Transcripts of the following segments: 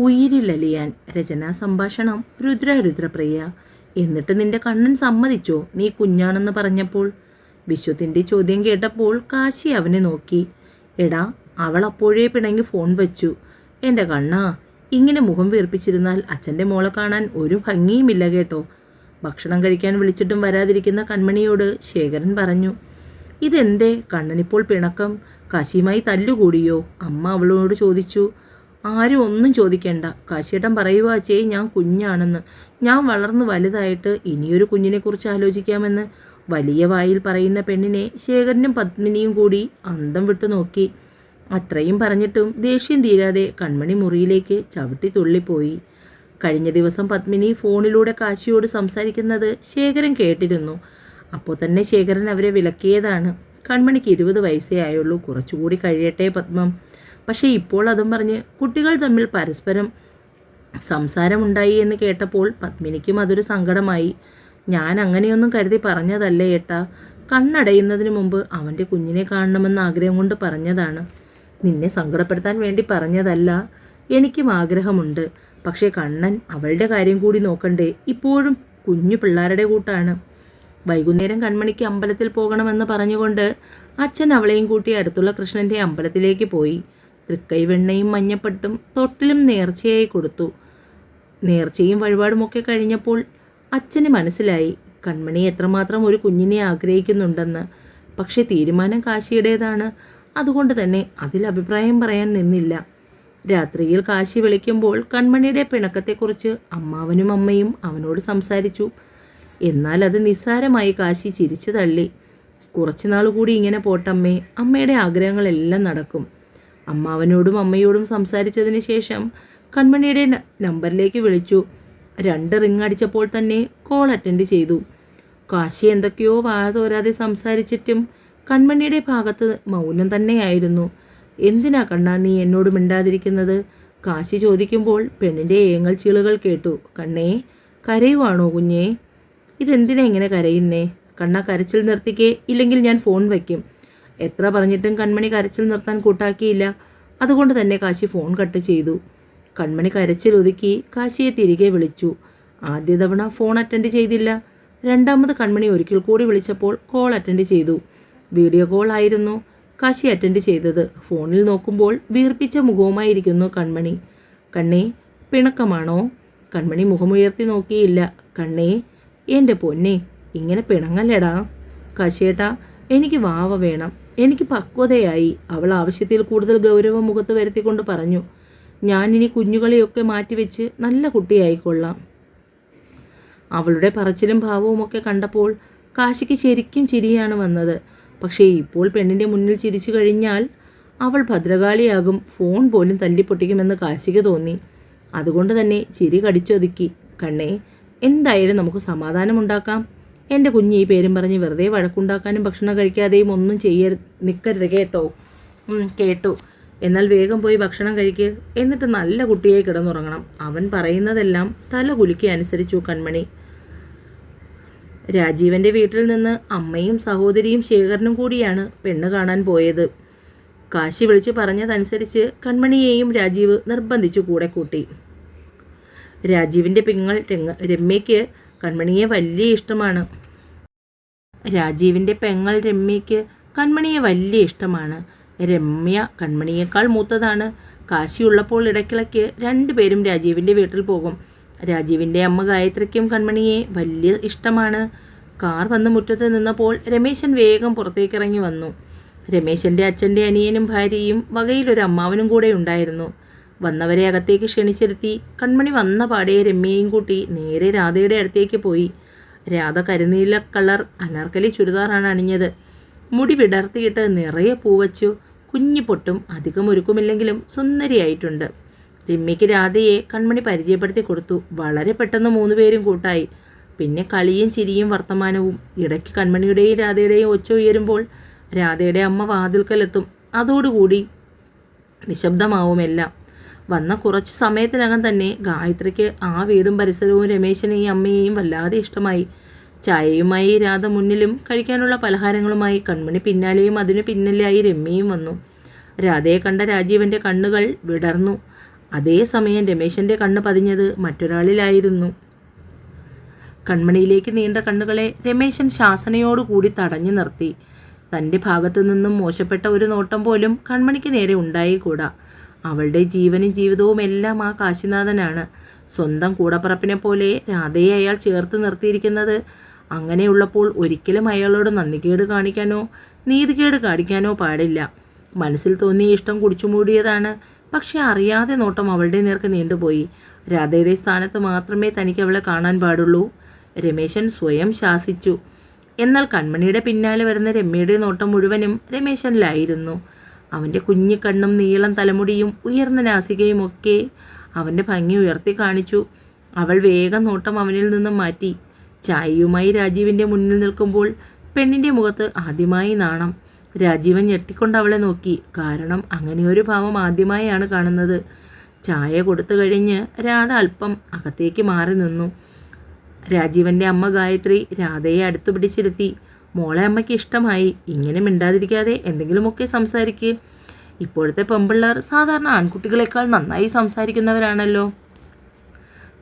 ഉയിരിലലിയാൻ. രചനാ സംഭാഷണം രുദ്രപ്രിയ. എന്നിട്ട് നിന്റെ കണ്ണൻ സമ്മതിച്ചോ നീ കുഞ്ഞാണെന്ന് പറഞ്ഞപ്പോൾ? വിശ്വത്തിൻ്റെ ചോദ്യം കേട്ടപ്പോൾ കാശി അവനെ നോക്കി. എടാ, അവൾ അപ്പോഴേ പിണങ്ങി ഫോൺ വെച്ചു. എൻ്റെ കണ്ണാ, ഇങ്ങനെ മുഖം വീർപ്പിച്ചിരുന്നാൽ അച്ഛൻ്റെ മോളെ കാണാൻ ഒരു ഭംഗിയുമില്ല കേട്ടോ. ഭക്ഷണം കഴിക്കാൻ വിളിച്ചിട്ടും വരാതിരിക്കുന്ന കൺമണിയോട് ശേഖരൻ പറഞ്ഞു. ഇതെന്തേ കണ്ണനിപ്പോൾ പിണക്കം? കാശിയുമായി തല്ലുകൂടിയോ? അമ്മ അവളോട് ചോദിച്ചു. ആരും ഒന്നും ചോദിക്കേണ്ട. കാശിയേട്ടൻ പറയുക അച്ഛേ, ഞാൻ കുഞ്ഞാണെന്ന്. ഞാൻ വളർന്ന് വലുതായിട്ട് ഇനിയൊരു കുഞ്ഞിനെക്കുറിച്ച് ആലോചിക്കാമെന്ന് വലിയ വായിൽ പറയുന്ന പെണ്ണിനെ ശേഖരനും പത്മിനിയും കൂടി അന്തം വിട്ടു നോക്കി. അത്രയും പറഞ്ഞിട്ടും ദേഷ്യം തീരാതെ കൺമണി മുറിയിലേക്ക് ചവിട്ടി തുള്ളിപ്പോയി. കഴിഞ്ഞ ദിവസം പത്മിനി ഫോണിലൂടെ കാശിയോട് സംസാരിക്കുന്നത് ശേഖരൻ കേട്ടിരുന്നു. അപ്പോൾ തന്നെ ശേഖരൻ അവരെ വിലക്കിയതാണ്. കൺമണിക്ക് 20 വയസ്സേ ആയുള്ളൂ, കുറച്ചുകൂടി കഴിയട്ടെ പത്മം. പക്ഷേ ഇപ്പോൾ അതും പറഞ്ഞ് കുട്ടികൾ തമ്മിൽ പരസ്പരം സംസാരമുണ്ടായി എന്ന് കേട്ടപ്പോൾ പത്മിനിക്കും അതൊരു സങ്കടമായി. ഞാൻ അങ്ങനെയൊന്നും കരുതി പറഞ്ഞതല്ലേ ഏട്ടാ. കണ്ണടയുന്നതിന് മുമ്പ് അവൻ്റെ കുഞ്ഞിനെ കാണണമെന്ന ആഗ്രഹം കൊണ്ട് പറഞ്ഞതാണ്. നിന്നെ സങ്കടപ്പെടുത്താൻ വേണ്ടി പറഞ്ഞതല്ല. എനിക്കും ആഗ്രഹമുണ്ട്. പക്ഷേ കണ്ണൻ അവളുടെ കാര്യം കൂടി നോക്കണ്ടേ? ഇപ്പോഴും കുഞ്ഞു പിള്ളേരുടെ കൂട്ടാണ്. വൈകുന്നേരം കൺമണിക്ക് അമ്പലത്തിൽ പോകണമെന്ന് പറഞ്ഞുകൊണ്ട് അച്ഛൻ അവളെയും കൂട്ടി അടുത്തുള്ള കൃഷ്ണൻ്റെ അമ്പലത്തിലേക്ക് പോയി. തൃക്കൈ വെണ്ണയും മഞ്ഞപ്പട്ടും തൊട്ടിലും നേർച്ചയായി കൊടുത്തു. നേർച്ചയും വഴിപാടുമൊക്കെ കഴിഞ്ഞപ്പോൾ അച്ഛന് മനസ്സിലായി കൺമണി എത്രമാത്രം ഒരു കുഞ്ഞിനെ ആഗ്രഹിക്കുന്നുണ്ടെന്ന്. പക്ഷേ തീരുമാനം കാശിയുടേതാണ്. അതുകൊണ്ട് തന്നെ അതിൽ അഭിപ്രായം പറയാൻ നിന്നില്ല. രാത്രിയിൽ കാശി വിളിക്കുമ്പോൾ കൺമണിയുടെ പിണക്കത്തെക്കുറിച്ച് അമ്മാവനും അമ്മയും അവനോട് സംസാരിച്ചു. എന്നാൽ അത് നിസ്സാരമായി കാശി ചിരിച്ചു തള്ളി. കുറച്ചുനാൾ കൂടി ഇങ്ങനെ പോട്ടമ്മേ, അമ്മയുടെ ആഗ്രഹങ്ങളെല്ലാം നടക്കും. അമ്മാവനോടും അമ്മയോടും സംസാരിച്ചതിന് ശേഷം കൺമണിയുടെ നമ്പറിലേക്ക് വിളിച്ചു. 2 റിങ് അടിച്ചപ്പോൾ തന്നെ കോൾ അറ്റൻഡ് ചെയ്തു. കാശി എന്തൊക്കെയോ വാതോരാതെ സംസാരിച്ചിട്ടും കൺമണിയുടെ ഭാഗത്ത് മൗനം തന്നെയായിരുന്നു. എന്തിനാ കണ്ണാ നീ എന്നോട് മിണ്ടാതിരിക്കുന്നത്? കാശി ചോദിക്കുമ്പോൾ പെണ്ണിൻ്റെ ഏങ്ങൽ ചീളുകൾ കേട്ടു. കണ്ണേ, കരയുവാണോ കുഞ്ഞേ? ഇതെന്തിനാ ഇങ്ങനെ കരയുന്നേ? കണ്ണ കരച്ചിൽ നിർത്തിക്കേ, ഇല്ലെങ്കിൽ ഞാൻ ഫോൺ വയ്ക്കും. എത്ര പറഞ്ഞിട്ടും കൺമണി കരച്ചിൽ നിർത്താൻ കൂട്ടാക്കിയില്ല. അതുകൊണ്ട് തന്നെ കാശി ഫോൺ കട്ട് ചെയ്തു. കൺമണി കരച്ചിൽ ഒതുക്കി കാശിയെ തിരികെ വിളിച്ചു. ആദ്യ തവണ ഫോൺ അറ്റൻഡ് ചെയ്തില്ല. രണ്ടാമത് കൺമണി ഒരിക്കൽ കൂടി വിളിച്ചപ്പോൾ കോൾ അറ്റൻഡ് ചെയ്തു. വീഡിയോ കോൾ ആയിരുന്നു കാശി അറ്റൻഡ് ചെയ്തത്. ഫോണിൽ നോക്കുമ്പോൾ വീർപ്പിച്ച മുഖവുമായിരിക്കുന്നു കൺമണി. കണ്ണേ, പിണക്കമാണോ? കൺമണി മുഖമുയർത്തി നോക്കിയില്ല. കണ്ണേ, എൻ്റെ പൊന്നെ, ഇങ്ങനെ പിണങ്ങല്ലടാ. കാശിയേട്ടാ, എനിക്ക് വാവ വേണം. എനിക്ക് പക്വതയായി. അവൾ ആവശ്യത്തിൽ കൂടുതൽ ഗൗരവം മുഖത്ത് വരുത്തിക്കൊണ്ട് പറഞ്ഞു. ഞാനിനി കുഞ്ഞുങ്ങളെയൊക്കെ മാറ്റിവെച്ച് നല്ല കുട്ടിയായിക്കൊള്ളാം. അവളുടെ പറച്ചിലും ഭാവവുമൊക്കെ കണ്ടപ്പോൾ കാശിക്ക് ശരിക്കും ചിരിയാണ് വന്നത്. പക്ഷേ ഇപ്പോൾ പെണ്ണിൻ്റെ മുന്നിൽ ചിരിച്ചു കഴിഞ്ഞാൽ അവൾ ഭദ്രകാളിയാകും, ഫോൺ പോലും തല്ലിപ്പൊട്ടിക്കുമെന്ന് കാശിക്ക് തോന്നി. അതുകൊണ്ട് തന്നെ ചിരി കടിച്ചൊതുക്കി. കണ്ണേ, എന്തായാലും നമുക്ക് സമാധാനമുണ്ടാക്കാം. എൻ്റെ കുഞ്ഞ് ഈ പേരും പറഞ്ഞ് വെറുതെ വഴക്കുണ്ടാക്കാനും ഭക്ഷണം കഴിക്കാതെയും ഒന്നും നിൽക്കരുത് കേട്ടോ. കേട്ടു. എന്നാൽ വേഗം പോയി ഭക്ഷണം കഴിക്ക്. എന്നിട്ട് നല്ല കുട്ടിയായി കിടന്നുറങ്ങണം. അവൻ പറയുന്നതെല്ലാം തല കുലുക്കി അനുസരിച്ചു കൺമണി. രാജീവൻ്റെ വീട്ടിൽ നിന്ന് അമ്മയും സഹോദരിയും ശേഖരനും കൂടിയാണ് പെണ്ണ് കാണാൻ പോയത്. കാശി വിളിച്ച് പറഞ്ഞതനുസരിച്ച് കൺമണിയെയും രാജീവ് നിർബന്ധിച്ചു കൂടെ കൂട്ടി. രാജീവിൻ്റെ പെങ്ങൾ രമ്യയ്ക്ക് കൺമണിയെ വലിയ ഇഷ്ടമാണ്. രാജീവിൻ്റെ പെങ്ങൾ രമ്യയ്ക്ക് കൺമണിയെ വലിയ ഇഷ്ടമാണ്. രമ്യ കൺമണിയേക്കാൾ മൂത്തതാണ്. കാശിയുള്ളപ്പോൾ ഇടയ്ക്കിടയ്ക്ക് 2 പേരും രാജീവിൻ്റെ വീട്ടിൽ പോകും. രാജീവിൻ്റെ അമ്മ ഗായത്രിക്കും കൺമണിയെ വലിയ ഇഷ്ടമാണ്. കാർ വന്ന് മുറ്റത്ത് നിന്നപ്പോൾ രമേശൻ വേഗം പുറത്തേക്കിറങ്ങി വന്നു. രമേശൻ്റെ അച്ഛൻ്റെ അനിയനും ഭാര്യയും വകയിലൊരു അമ്മാവനും കൂടെ ഉണ്ടായിരുന്നു. വന്നവരെ അകത്തേക്ക് ക്ഷണിച്ചിരുത്തി കൺമണി വന്ന പാടെ രമ്യയും കൂട്ടി നേരെ രാധയുടെ അടുത്തേക്ക് പോയി. രാധ കരുനീല കളർ അനാർക്കലി ചുരിദാറാണ് അണിഞ്ഞത്. മുടി വിടർത്തിയിട്ട് നിറയെ പൂവച്ചു. കുഞ്ഞു പൊട്ടും അധികം ഒരുക്കുമില്ലെങ്കിലും സുന്ദരിയായിട്ടുണ്ട്. രമ്യയ്ക്ക് രാധയെ കൺമണി പരിചയപ്പെടുത്തി കൊടുത്തു. വളരെ പെട്ടെന്ന് 3 പേരും കൂട്ടായി. പിന്നെ കളിയും ചിരിയും വർത്തമാനവും. ഇടയ്ക്ക് കൺമണിയുടെയും രാധയുടെയും ഒച്ച ഉയരുമ്പോൾ രാധയുടെ അമ്മ വാതിൽക്കലെത്തും. അതോടുകൂടി നിശബ്ദമാവുമെല്ലാം. വന്ന കുറച്ച് സമയത്തിനകം തന്നെ ഗായത്രിക്ക് ആ വീടും പരിസരവും രമേശനെയും അമ്മയെയും വല്ലാതെ ഇഷ്ടമായി. ചായയുമായി രാധ മുന്നിലും കഴിക്കാനുള്ള പലഹാരങ്ങളുമായി കൺമണി പിന്നാലെയും അതിനു പിന്നിലായി രമ്യയും വന്നു. രാധയെ കണ്ട രാജീവൻ്റെ കണ്ണുകൾ വിടർന്നു. അതേസമയം രമേശൻ്റെ കണ്ണ് പതിഞ്ഞത് മറ്റൊരാളിലായിരുന്നു. കൺമണിയിലേക്ക് നീണ്ട കണ്ണുകളെ രമേശൻ ശാസനയോടുകൂടി തടഞ്ഞു നിർത്തി. തൻ്റെ ഭാഗത്തു നിന്നും മോശപ്പെട്ട ഒരു നോട്ടം പോലും കൺമണിക്ക് നേരെ ഉണ്ടായിക്കൂടാ. അവളുടെ ജീവനും ജീവിതവും എല്ലാം ആ കാശിനാഥനാണ്. സ്വന്തം കൂടപ്പറപ്പിനെ പോലെ രാധയെ അയാൾ ചേർത്ത് നിർത്തിയിരിക്കുന്നത്. അങ്ങനെയുള്ളപ്പോൾ ഒരിക്കലും അയാളോട് നന്ദികേട് കാണിക്കാനോ നീതികേട് കാണിക്കാനോ പാടില്ല. മനസ്സിൽ തോന്നിയ ഇഷ്ടം കുടിച്ചു മൂടിയതാണ്. പക്ഷെ അറിയാതെ നോട്ടം അവളുടെ നേർക്ക് നീണ്ടുപോയി. രാധയുടെ സ്ഥാനത്ത് മാത്രമേ തനിക്ക് അവളെ കാണാൻ പാടുള്ളൂ. രമേശൻ സ്വയം ശാസിച്ചു. എന്നാൽ കൺമണിയുടെ പിന്നാലെ വരുന്ന രമ്യയുടെ നോട്ടം മുഴുവനും രമേശനിലായിരുന്നു. അവൻ്റെ കുഞ്ഞിക്കണ്ണും നീളം തലമുടിയും ഉയർന്ന നാസികയും ഒക്കെ അവൻ്റെ ഭംഗി ഉയർത്തി കാണിച്ചു. അവൾ വേഗം നോട്ടം അവനിൽ നിന്നും മാറ്റി. ചായയുമായി രാജീവിൻ്റെ മുന്നിൽ നിൽക്കുമ്പോൾ പെണ്ണിൻ്റെ മുഖത്ത് ആദ്യമായി നാണം. രാജീവൻ ഞെട്ടിക്കൊണ്ട് അവളെ നോക്കി. കാരണം അങ്ങനെയൊരു ഭാവം ആദ്യമായാണ് കാണുന്നത്. ചായ കൊടുത്തു കഴിഞ്ഞ് രാധ അല്പം അകത്തേക്ക് മാറി നിന്നു. രാജീവൻ്റെ അമ്മ ഗായത്രി രാധയെ അടുത്തു പിടിച്ചിരുത്തി. മോളെ അമ്മയ്ക്ക് ഇഷ്ടമായി. ഇങ്ങനെ മിണ്ടാതിരിക്കാതെ എന്തെങ്കിലുമൊക്കെ സംസാരിക്കുക. ഇപ്പോഴത്തെ പെമ്പിള്ളേർ സാധാരണ ആൺകുട്ടികളെക്കാൾ നന്നായി സംസാരിക്കുന്നവരാണല്ലോ.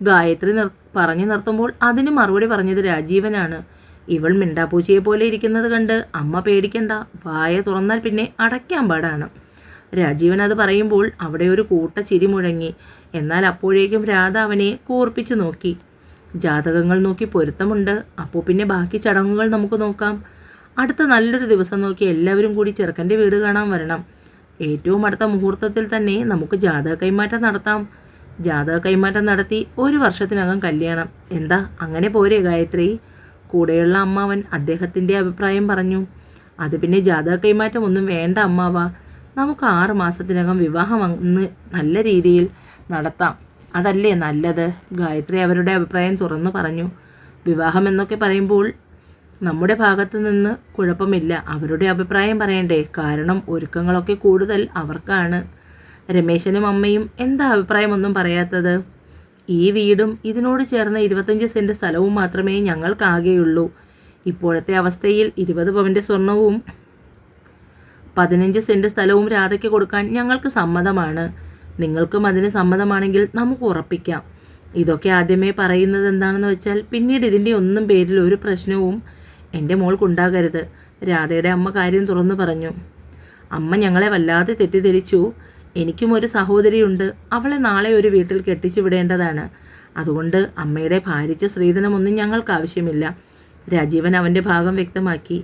ഗായത്രി പറഞ്ഞു നിർത്തുമ്പോൾ അതിന് മറുപടി പറഞ്ഞത് രാജീവനാണ്. ഇവൾ മിണ്ടാപ്പൂച്ചയെ പോലെ ഇരിക്കുന്നത് കണ്ട് അമ്മ പേടിക്കണ്ട, വായ തുറന്നാൽ പിന്നെ അടയ്ക്കാൻ പാടാണ്. രാജീവൻ അത് പറയുമ്പോൾ അവിടെ ഒരു കൂട്ട ചിരി മുഴങ്ങി. എന്നാൽ അപ്പോഴേക്കും രാധ അവനെ കൂർപ്പിച്ചു നോക്കി. ജാതകങ്ങൾ നോക്കി പൊരുത്തമുണ്ട്. അപ്പോൾ പിന്നെ ബാക്കി ചടങ്ങുകൾ നമുക്ക് നോക്കാം. അടുത്ത നല്ലൊരു ദിവസം നോക്കി എല്ലാവരും കൂടി ചെറുക്കൻ്റെ വീട് കാണാൻ വരണം. ഏറ്റവും അടുത്ത മുഹൂർത്തത്തിൽ തന്നെ നമുക്ക് ജാതക കൈമാറ്റം നടത്താം. ജാതക കൈമാറ്റം നടത്തി 1 വർഷത്തിനകം കല്യാണം. എന്താ അങ്ങനെ പോരെ ഗായത്രി? കൂടെയുള്ള അമ്മാവൻ അദ്ദേഹത്തിൻ്റെ അഭിപ്രായം പറഞ്ഞു. അത് പിന്നെ ജാതക കൈമാറ്റം ഒന്നും വേണ്ട അമ്മാവ. നമുക്ക് 6 മാസത്തിനകം വിവാഹം അന്ന് നല്ല രീതിയിൽ നടത്താം. അതല്ലേ നല്ലത്? ഗായത്രി അവരുടെ അഭിപ്രായം തുറന്നു പറഞ്ഞു. വിവാഹം എന്നൊക്കെ പറയുമ്പോൾ നമ്മുടെ ഭാഗത്ത് നിന്ന് കുഴപ്പമില്ല. അവരുടെ അഭിപ്രായം പറയണ്ടേ? കാരണം ഒരുക്കങ്ങളൊക്കെ കൂടുതൽ അവർക്കാണ്. രമേശനും അമ്മയും എന്താ അഭിപ്രായമൊന്നും പറയാത്തത്? ഈ വീടും ഇതിനോട് ചേർന്ന 25 സെൻറ്റ് സ്ഥലവും മാത്രമേ ഞങ്ങൾക്കാകെയുള്ളൂ. ഇപ്പോഴത്തെ അവസ്ഥയിൽ 20 പവൻ്റെ സ്വർണവും 15 സെൻറ്റ് സ്ഥലവും രാധയ്ക്ക് കൊടുക്കാൻ ഞങ്ങൾക്ക് സമ്മതമാണ്. നിങ്ങൾക്കും അതിന് സമ്മതമാണെങ്കിൽ നമുക്ക് ഉറപ്പിക്കാം. ഇതൊക്കെ ആദ്യമേ പറയുന്നത് എന്താണെന്ന് വെച്ചാൽ പിന്നീട് ഇതിൻ്റെ ഒന്നും പേരിൽ ഒരു പ്രശ്നവും എൻ്റെ മോൾക്കുണ്ടാകരുത്. രാധയുടെ അമ്മ കാര്യം തുറന്നു പറഞ്ഞു. അമ്മ ഞങ്ങളെ വല്ലാതെ തെറ്റിദ്ധരിച്ചു. എനിക്കും ഒരു സഹോദരിയുണ്ട്. അവളെ നാളെ ഒരു വീട്ടിൽ കെട്ടിച്ചു വിടേണ്ടതാണ്. അതുകൊണ്ട് അമ്മയുടെ ഭാരിച്ച സ്ത്രീധനമൊന്നും ഞങ്ങൾക്ക് ആവശ്യമില്ല. രാജീവൻ അവൻ്റെ ഭാഗം വ്യക്തമാക്കി.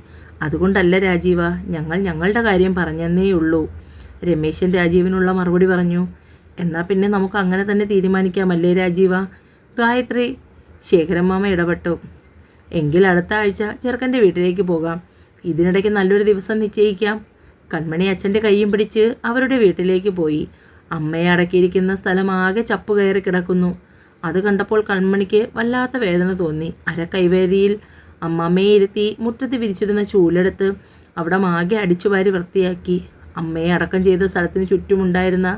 അതുകൊണ്ടല്ല രാജീവ, ഞങ്ങൾ ഞങ്ങളുടെ കാര്യം പറഞ്ഞെന്നേയുള്ളൂ. രമേശൻ രാജീവിനുള്ള മറുപടി പറഞ്ഞു. എന്നാൽ പിന്നെ നമുക്ക് അങ്ങനെ തന്നെ തീരുമാനിക്കാമല്ലേ രാജീവ? ഗായത്രി ശേഖരമ്മാമ ഇടപെട്ടു. എങ്കിൽ അടുത്ത ആഴ്ച ചെറുക്കൻ്റെ വീട്ടിലേക്ക് പോകാം. ഇതിനിടയ്ക്ക് നല്ലൊരു ദിവസം നിശ്ചയിക്കാം. കൺമണി അച്ഛൻ്റെ കൈയും പിടിച്ച് അവരുടെ വീട്ടിലേക്ക് പോയി. അമ്മയെ അടക്കിയിരിക്കുന്ന സ്ഥലം ആകെ ചപ്പു കയറി കിടക്കുന്നു. അത് കണ്ടപ്പോൾ കൺമണിക്ക് വല്ലാത്ത വേദന തോന്നി. അരക്കൈവേരിയിൽ അമ്മാമ്മയെ ഇരുത്തി മുറ്റത്ത് വിരിച്ചിടുന്ന ചൂലെടുത്ത് അവിടെ ആകെ അടിച്ചുവാരി വൃത്തിയാക്കി. അമ്മയെ അടക്കം ചെയ്ത സ്ഥലത്തിന് ചുറ്റുമുണ്ടായിരുന്ന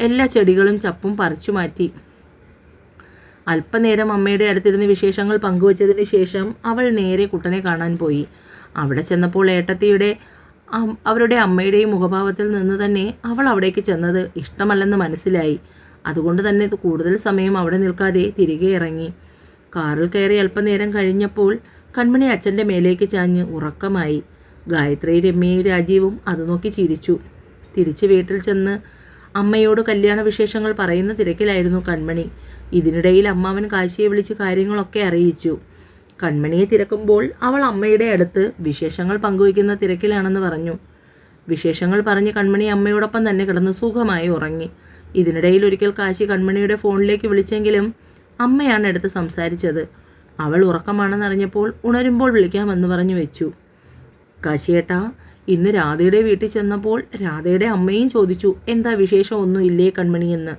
എല്ലാ ചെടികളും ചപ്പും പറിച്ചു മാറ്റി. അല്പനേരം അമ്മയുടെ അടുത്തിരുന്ന് വിശേഷങ്ങൾ പങ്കുവച്ചതിന് ശേഷം അവൾ നേരെ കുട്ടനെ കാണാൻ പോയി. അവിടെ ചെന്നപ്പോൾ അവരുടെ അമ്മയുടെയും മുഖഭാവത്തിൽ നിന്ന് തന്നെ അവൾ അവിടേക്ക് ചെന്നത് ഇഷ്ടമല്ലെന്ന് മനസ്സിലായി. അതുകൊണ്ട് തന്നെ കൂടുതൽ സമയം അവിടെ നിൽക്കാതെ തിരികെ ഇറങ്ങി. കാറിൽ കയറി അല്പനേരം കഴിഞ്ഞപ്പോൾ കൺമണി അച്ഛൻ്റെ മേലേക്ക് ചാഞ്ഞ് ഉറക്കമായി. ഗായത്രി രമ്യയും രാജീവും അത് നോക്കി ചിരിച്ചു. തിരിച്ച് വീട്ടിൽ ചെന്ന് അമ്മയോട് കല്യാണ വിശേഷങ്ങൾ പറയുന്ന തിരക്കിലായിരുന്നു കൺമണി. ഇതിനിടയിൽ അമ്മാവൻ കാശിയെ വിളിച്ച് കാര്യങ്ങളൊക്കെ അറിയിച്ചു. കൺമണിയെ തിരക്കുമ്പോൾ അവൾ അമ്മയുടെ അടുത്ത് വിശേഷങ്ങൾ പങ്കുവയ്ക്കുന്ന തിരക്കിലാണെന്ന് പറഞ്ഞു. വിശേഷങ്ങൾ പറഞ്ഞ് കൺമണി അമ്മയോടൊപ്പം തന്നെ കിടന്ന് സുഖമായി ഉറങ്ങി. ഇതിനിടയിൽ ഒരിക്കൽ കാശി കൺമണിയുടെ ഫോണിലേക്ക് വിളിച്ചെങ്കിലും അമ്മയാണ് എടുത്ത് സംസാരിച്ചത്. അവൾ ഉറക്കമാണെന്നറിഞ്ഞപ്പോൾ ഉണരുമ്പോൾ വിളിക്കാമെന്ന് പറഞ്ഞു വെച്ചു. കാശിയേട്ടാ, ഇന്ന് രാധയുടെ വീട്ടിൽ ചെന്നപ്പോൾ രാധയുടെ അമ്മയും ചോദിച്ചു എന്താ വിശേഷം ഒന്നും ഇല്ലേ കൺമണിയെന്ന്.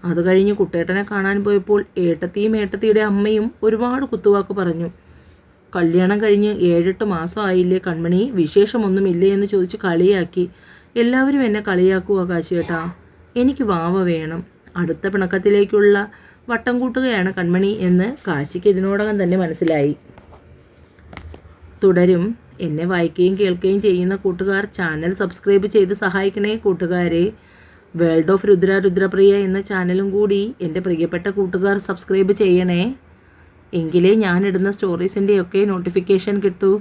അത് കഴിഞ്ഞ് കുട്ടേട്ടനെ കാണാൻ പോയപ്പോൾ ഏട്ടത്തിയും ഏട്ടത്തിയുടെ അമ്മയും ഒരുപാട് കുത്തുവാക്ക് പറഞ്ഞു. കല്യാണം കഴിഞ്ഞ് 7-8 മാസം ആയില്ലേ കൺമണി, വിശേഷമൊന്നുമില്ലേ എന്ന് ചോദിച്ച് കളിയാക്കി. എല്ലാവരും എന്നെ കളിയാക്കുക കാശിയേട്ടാ. എനിക്ക് വാവ വേണം. അടുത്ത പിണക്കത്തിലേക്കുള്ള വട്ടം കൂട്ടുകയാണ് കൺമണി എന്ന് കാശിക്ക് ഇതിനോടകം തന്നെ മനസ്സിലായി. തുടരും. എന്നെ വായിക്കുകയും കേൾക്കുകയും ചെയ്യുന്ന കൂട്ടുകാർ ചാനൽ സബ്സ്ക്രൈബ് ചെയ്ത് സഹായിക്കണേ കൂട്ടുകാരെ. വേൾഡ് ഓഫ് രുദ്രപ്രിയ എന്ന ചാനലും കൂടി എൻ്റെ പ്രിയപ്പെട്ട കൂട്ടുകാർ സബ്സ്ക്രൈബ് ചെയ്യണേ. എങ്കിലേ ഞാനിടുന്ന സ്റ്റോറീസിൻ്റെയൊക്കെ നോട്ടിഫിക്കേഷൻ കിട്ടൂ.